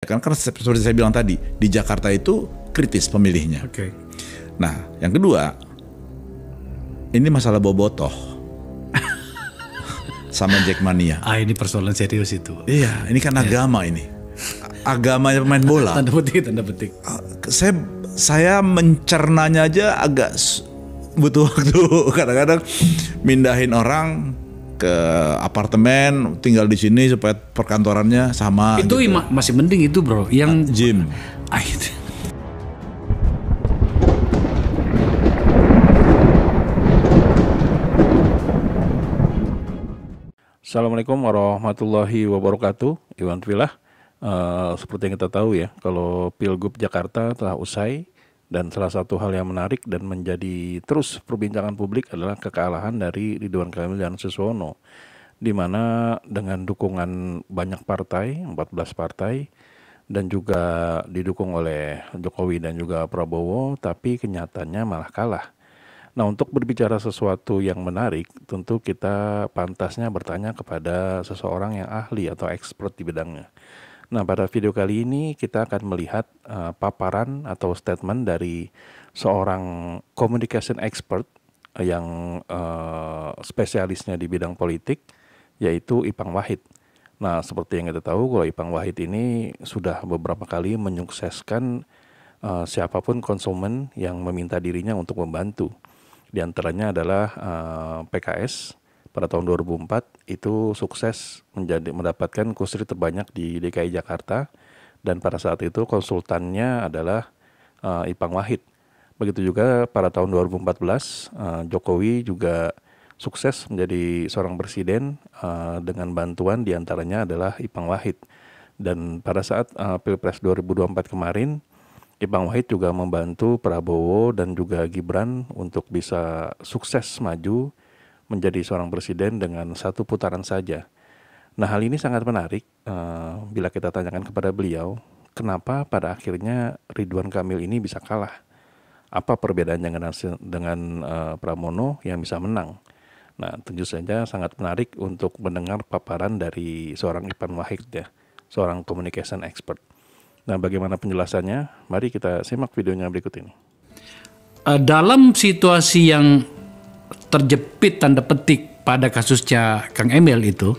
Kan seperti saya bilang tadi, di Jakarta itu kritis pemilihnya. Oke. Nah, yang kedua, ini masalah bobotoh sama Jackmania. Ini persoalan serius itu. Iya, ini kan agama ini. Agamanya pemain bola. Tanda petik. Saya mencernanya aja agak butuh waktu. Kadang-kadang mindahin orang ke apartemen, tinggal di sini supaya perkantorannya sama. Itu gitu. Masih mending itu bro, yang gym. Assalamualaikum warahmatullahi wabarakatuh. Iwan Twilah. Seperti yang kita tahu ya, kalau Pilgub Jakarta telah usai, dan salah satu hal yang menarik dan menjadi terus perbincangan publik adalah kekalahan dari Ridwan Kamil dan Suswono, di mana dengan dukungan banyak partai, 14 partai, dan juga didukung oleh Jokowi dan juga Prabowo, tapi kenyataannya malah kalah. Nah, untuk berbicara sesuatu yang menarik, tentu kita pantasnya bertanya kepada seseorang yang ahli atau expert di bidangnya. Nah, pada video kali ini kita akan melihat paparan atau statement dari seorang communication expert yang spesialisnya di bidang politik, yaitu Ipang Wahid. Nah, seperti yang kita tahu, kalau Ipang Wahid ini sudah beberapa kali menyukseskan siapapun konsumen yang meminta dirinya untuk membantu. Di antaranya adalah PKS. Pada tahun 2004 itu sukses mendapatkan kursi terbanyak di DKI Jakarta, dan pada saat itu konsultannya adalah Ipang Wahid. Begitu juga pada tahun 2014 Jokowi juga sukses menjadi seorang presiden dengan bantuan diantaranya adalah Ipang Wahid. Dan pada saat Pilpres 2024 kemarin, Ipang Wahid juga membantu Prabowo dan juga Gibran untuk bisa sukses maju menjadi seorang presiden dengan satu putaran saja. Nah, hal ini sangat menarik bila kita tanyakan kepada beliau, kenapa pada akhirnya Ridwan Kamil ini bisa kalah? Apa perbedaannya dengan Pramono yang bisa menang? Nah, tentu saja sangat menarik untuk mendengar paparan dari seorang Ipang Wahid ya, seorang communication expert. Nah, bagaimana penjelasannya? Mari kita simak videonya berikut ini. Dalam situasi yang terjepit tanda petik pada kasusnya Kang Emil itu,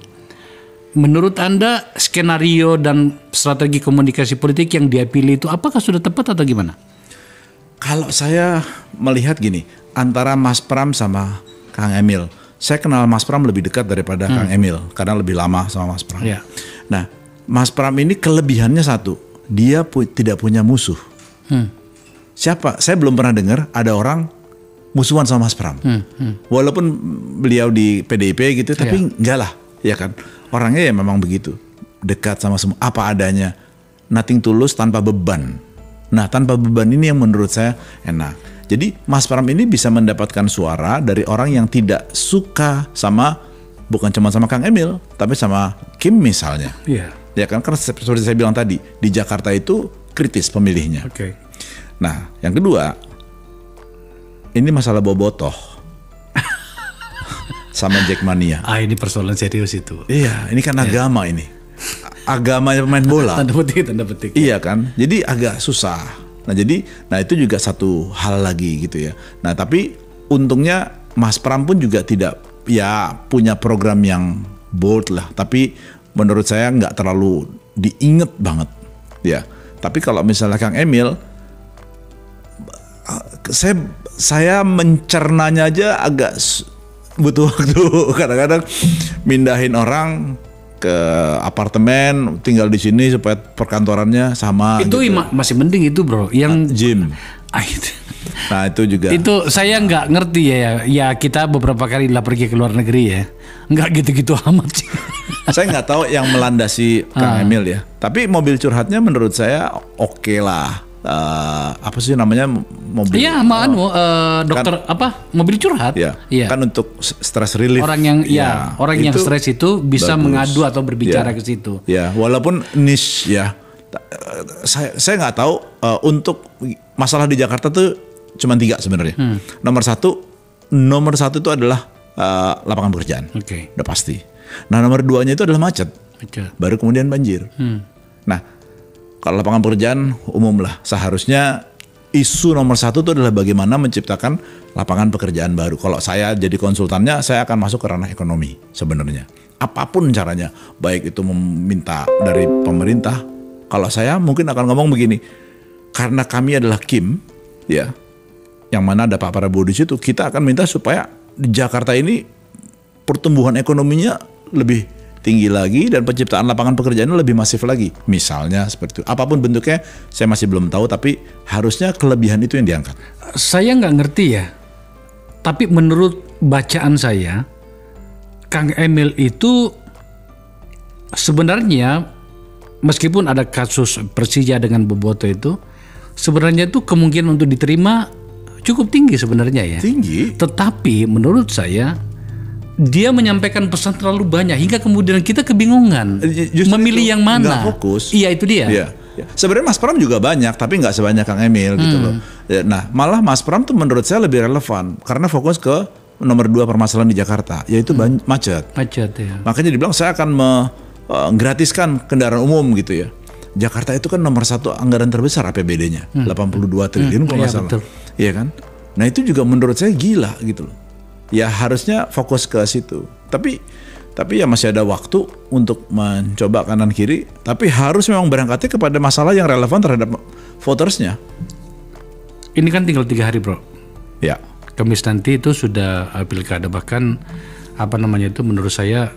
menurut Anda skenario dan strategi komunikasi politik yang dia pilih itu apakah sudah tepat atau gimana? Kalau saya melihat gini, antara Mas Pram sama Kang Emil, saya kenal Mas Pram lebih dekat daripada Kang Emil karena lebih lama sama Mas Pram. Ya. Nah, Mas Pram ini kelebihannya satu, dia tidak punya musuh. Siapa? Saya belum pernah dengar ada orang musuhan sama Mas Pram. Walaupun beliau di PDIP gitu, tapi enggak lah, ya kan. Orangnya ya memang begitu, dekat sama semua, apa adanya, nothing tulus, tanpa beban. Nah, tanpa beban ini yang menurut saya enak. Jadi Mas Pram ini bisa mendapatkan suara dari orang yang tidak suka sama, bukan cuma sama Kang Emil, tapi sama Kim misalnya. Ya kan, karena seperti saya bilang tadi, di Jakarta itu kritis pemilihnya. Nah, yang kedua, ini masalah bobotoh sama Jackmania. Ini persoalan serius itu. Iya, ini kan agama ini. Agamanya pemain bola. Tanda petik. Iya kan? Jadi agak susah. Nah itu juga satu hal lagi gitu ya. Nah, tapi untungnya Mas Pram pun juga tidak ya punya program yang bold lah, tapi menurut saya nggak terlalu diinget banget. Ya. Tapi kalau misalnya Kang Emil, saya mencernanya aja agak butuh waktu. Kadang-kadang mindahin orang ke apartemen, tinggal di sini supaya perkantorannya sama. Itu gitu. Masih mending itu bro, yang gym. Nah itu juga. Itu saya nggak ngerti ya. Ya kita beberapa kali lah pergi ke luar negeri ya, nggak gitu-gitu amat sih. Saya nggak tahu yang melandasi Kang Emil ya. Tapi mobil curhatnya menurut saya oke lah. Apa sih namanya mobil? Iya, dokter kan, mobil curhat. Ya, kan untuk stress relief. Orang yang orang yang stres itu bisa bagus. Mengadu atau berbicara ke situ. Ya, walaupun niche ya. Saya nggak tahu untuk masalah di Jakarta tuh cuma 3 sebenarnya. Nomor satu itu adalah lapangan pekerjaan. Udah pasti. Nah, nomor 2-nya itu adalah macet. Baru kemudian banjir. Nah, Kalau lapangan pekerjaan umum lah, seharusnya isu nomor satu itu adalah bagaimana menciptakan lapangan pekerjaan baru. Kalau saya jadi konsultannya, saya akan masuk ke ranah ekonomi sebenarnya. Apapun caranya, baik itu meminta dari pemerintah. Kalau saya mungkin akan ngomong begini, karena kami adalah Kim, ya, yang mana ada Pak Prabowo di situ, kita akan minta supaya di Jakarta ini pertumbuhan ekonominya lebih tinggi lagi dan penciptaan lapangan pekerjaan lebih masif lagi. Misalnya seperti itu. Apapun bentuknya saya masih belum tahu, tapi harusnya kelebihan itu yang diangkat. Saya nggak ngerti ya, tapi menurut bacaan saya, Kang Emil itu sebenarnya meskipun ada kasus Persija dengan Boboto itu, sebenarnya itu kemungkinan untuk diterima cukup tinggi sebenarnya ya. Tinggi. Tetapi menurut saya dia menyampaikan pesan terlalu banyak hingga kemudian kita kebingungan Justru memilih yang mana. Nggak fokus. Iya itu dia. Iya. Sebenarnya Mas Pram juga banyak, tapi nggak sebanyak Kang Emil gitu loh. Ya, nah, malah Mas Pram tuh menurut saya lebih relevan karena fokus ke nomor 2 permasalahan di Jakarta, yaitu macet. Macet ya. Makanya dibilang saya akan menggratiskan kendaraan umum gitu ya. Jakarta itu kan nomor 1 anggaran terbesar APBD-nya, 82 triliun kalau nggak salah. Betul. Iya kan? Nah itu juga menurut saya gila gitu loh. Ya harusnya fokus ke situ. Tapi ya masih ada waktu untuk mencoba kanan kiri. Tapi harus memang berangkatnya kepada masalah yang relevan terhadap votersnya. Ini kan tinggal 3 hari bro. Ya. Kamis nanti itu sudah pilkada, bahkan apa namanya itu menurut saya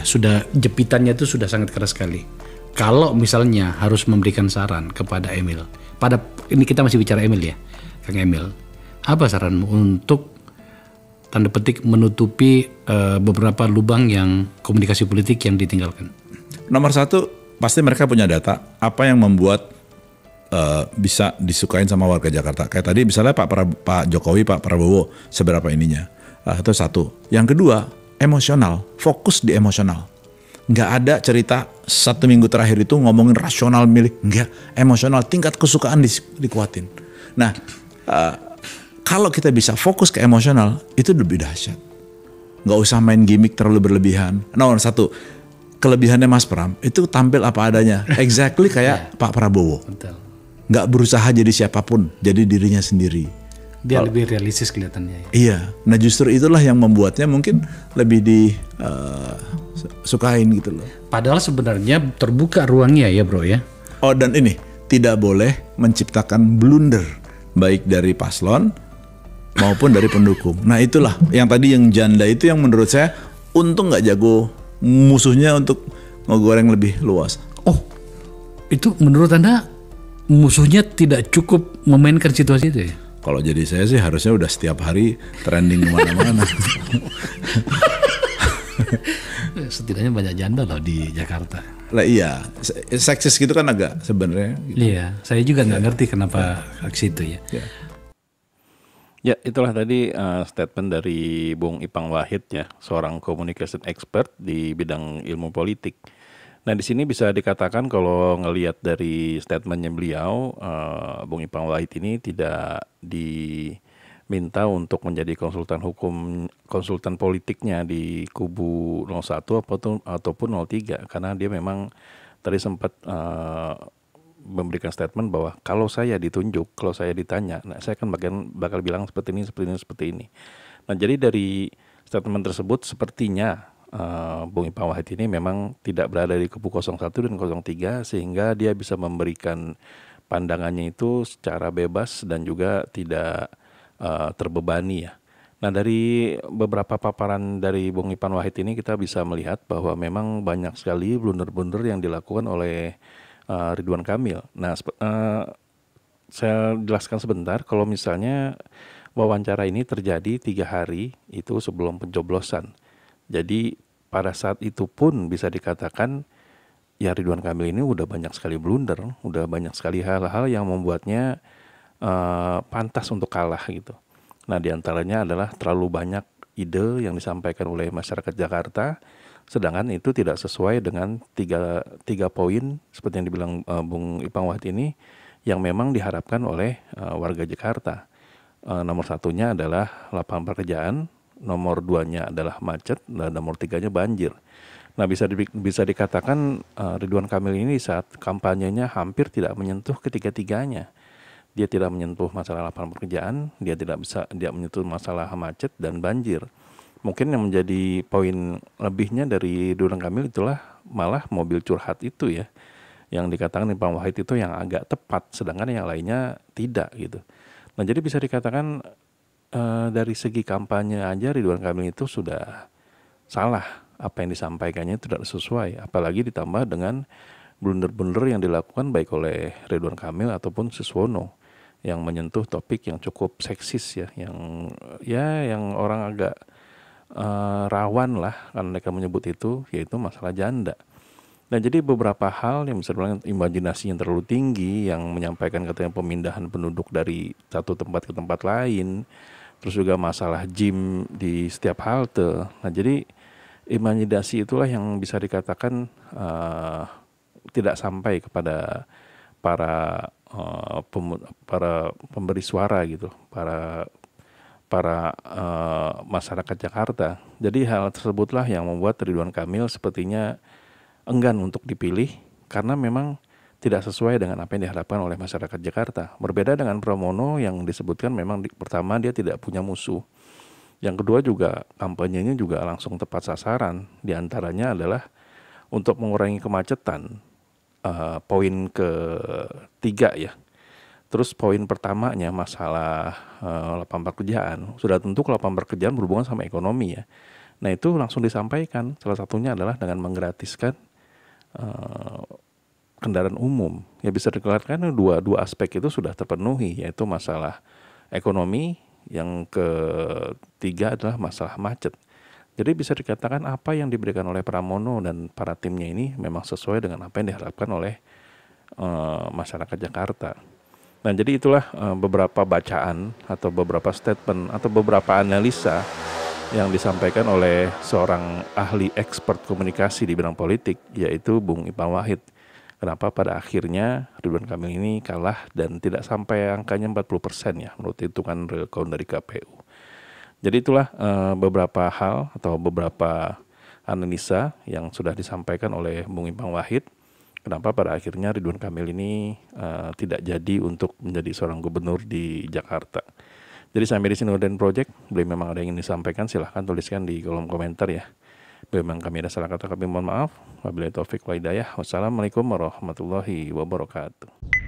sudah jepitannya itu sudah sangat keras sekali. Kalau misalnya harus memberikan saran kepada Emil, ini kita masih bicara Emil ya, Kang Emil, apa saranmu untuk tanda petik menutupi beberapa lubang yang komunikasi politik yang ditinggalkan? Nomor 1, pasti mereka punya data apa yang membuat bisa disukain sama warga Jakarta. Kayak tadi misalnya Pak Jokowi, Pak Prabowo, seberapa ininya. Itu satu. Yang kedua, emosional. Fokus di emosional. Nggak ada cerita 1 minggu terakhir itu ngomongin rasional milik. Nggak. Emosional. Tingkat kesukaan dikuatin. Nah, kalau kita bisa fokus ke emosional, itu lebih dahsyat. Nggak usah main gimmick terlalu berlebihan. Nomor 1, kelebihannya Mas Pram, itu tampil apa adanya. Exactly kayak Pak Prabowo. Betul. Nggak berusaha jadi siapapun, jadi dirinya sendiri. Dia lebih realistis kelihatannya. Ya? Iya, nah justru itulah yang membuatnya mungkin lebih disukain gitu loh. Padahal sebenarnya terbuka ruangnya ya bro ya. Oh dan ini, tidak boleh menciptakan blunder, baik dari paslon maupun dari pendukung. Nah itulah, yang tadi yang janda itu yang menurut saya untung nggak jago musuhnya untuk ngegoreng lebih luas. Oh, itu menurut Anda musuhnya tidak cukup memainkan situasi itu ya? Kalau jadi saya sih harusnya udah setiap hari trending kemana-mana. Setidaknya banyak janda loh di Jakarta. Lah iya, seksis gitu kan agak sebenarnya. Gitu. Iya, saya juga nggak ngerti kenapa aksi itu ya. Ya, itulah tadi statement dari Bung Ipang Wahid ya, seorang communication expert di bidang ilmu politik. Nah, di sini bisa dikatakan kalau ngelihat dari statementnya beliau, Bung Ipang Wahid ini tidak diminta untuk menjadi konsultan politiknya di kubu 01 ataupun 03, karena dia memang tadi sempat memberikan statement bahwa kalau saya ditunjuk, kalau saya ditanya, nah saya kan bakal bilang seperti ini. Nah, jadi dari statement tersebut sepertinya Bung Ipang Wahid ini memang tidak berada di kubu 01 dan 03 sehingga dia bisa memberikan pandangannya itu secara bebas dan juga tidak terbebani ya. Nah, dari beberapa paparan dari Bung Ipang Wahid ini kita bisa melihat bahwa memang banyak sekali blunder-blunder yang dilakukan oleh Ridwan Kamil. Nah, saya jelaskan sebentar. Kalau misalnya wawancara ini terjadi 3 hari itu sebelum pencoblosan. Jadi pada saat itu pun bisa dikatakan ya Ridwan Kamil ini udah banyak sekali blunder, udah banyak sekali hal-hal yang membuatnya pantas untuk kalah gitu. Nah, diantaranya adalah terlalu banyak ide yang disampaikan oleh masyarakat Jakarta, sedangkan itu tidak sesuai dengan tiga poin seperti yang dibilang Bung Ipang Wahid ini yang memang diharapkan oleh warga Jakarta. Nomor 1-nya adalah lapangan pekerjaan, nomor 2-nya adalah macet, dan nomor 3-nya banjir. Nah, bisa dikatakan Ridwan Kamil ini saat kampanyenya hampir tidak menyentuh ketiga-tiganya. Dia tidak menyentuh masalah lapangan pekerjaan, dia tidak menyentuh masalah macet dan banjir. Mungkin yang menjadi poin lebihnya dari Ridwan Kamil itulah malah mobil curhat itu ya, yang dikatakan Ipang Wahid itu yang agak tepat, sedangkan yang lainnya tidak gitu. Nah, jadi bisa dikatakan dari segi kampanye aja Ridwan Kamil itu sudah salah, apa yang disampaikannya tidak sesuai, apalagi ditambah dengan blunder-blunder yang dilakukan baik oleh Ridwan Kamil ataupun Suswono yang menyentuh topik yang cukup seksis ya, yang orang agak rawan lah karena mereka menyebut itu, yaitu masalah janda. Nah, jadi beberapa hal yang bisa dibilang imajinasi yang terlalu tinggi, yang menyampaikan katanya pemindahan penduduk dari satu tempat ke tempat lain, terus juga masalah gym di setiap halte. Nah, jadi imajinasi itulah yang bisa dikatakan tidak sampai kepada para pemberi suara gitu, para masyarakat Jakarta. Jadi hal tersebutlah yang membuat Ridwan Kamil sepertinya enggan untuk dipilih karena memang tidak sesuai dengan apa yang diharapkan oleh masyarakat Jakarta. Berbeda dengan Pramono yang disebutkan memang pertama dia tidak punya musuh. Yang kedua juga kampanyenya juga langsung tepat sasaran. Di antaranya adalah untuk mengurangi kemacetan. Poin ketiga ya. Terus poin pertamanya masalah lapangan pekerjaan. Sudah tentu lapangan pekerjaan berhubungan sama ekonomi ya. Nah, itu langsung disampaikan. Salah satunya adalah dengan menggratiskan kendaraan umum. Ya, bisa dikatakan dua aspek itu sudah terpenuhi, yaitu masalah ekonomi. Yang ketiga adalah masalah macet. Jadi bisa dikatakan apa yang diberikan oleh Pramono dan para timnya ini memang sesuai dengan apa yang diharapkan oleh masyarakat Jakarta. Nah, jadi itulah beberapa bacaan atau beberapa statement atau beberapa analisa yang disampaikan oleh seorang ahli expert komunikasi di bidang politik, yaitu Bung Ipang Wahid. Kenapa pada akhirnya Ridwan Kamil ini kalah dan tidak sampai angkanya 40% ya menurut hitungan real count dari KPU. Jadi itulah beberapa hal atau beberapa analisa yang sudah disampaikan oleh Bung Ipang Wahid. Kenapa pada akhirnya Ridwan Kamil ini tidak jadi untuk menjadi seorang gubernur di Jakarta. Jadi sampai di sini Nurden Project, bila memang ada yang ingin disampaikan silahkan tuliskan di kolom komentar ya. Memang kami ada salah kata, kami mohon maaf. Wabillahi taufik wal hidayah. Wassalamualaikum warahmatullahi wabarakatuh.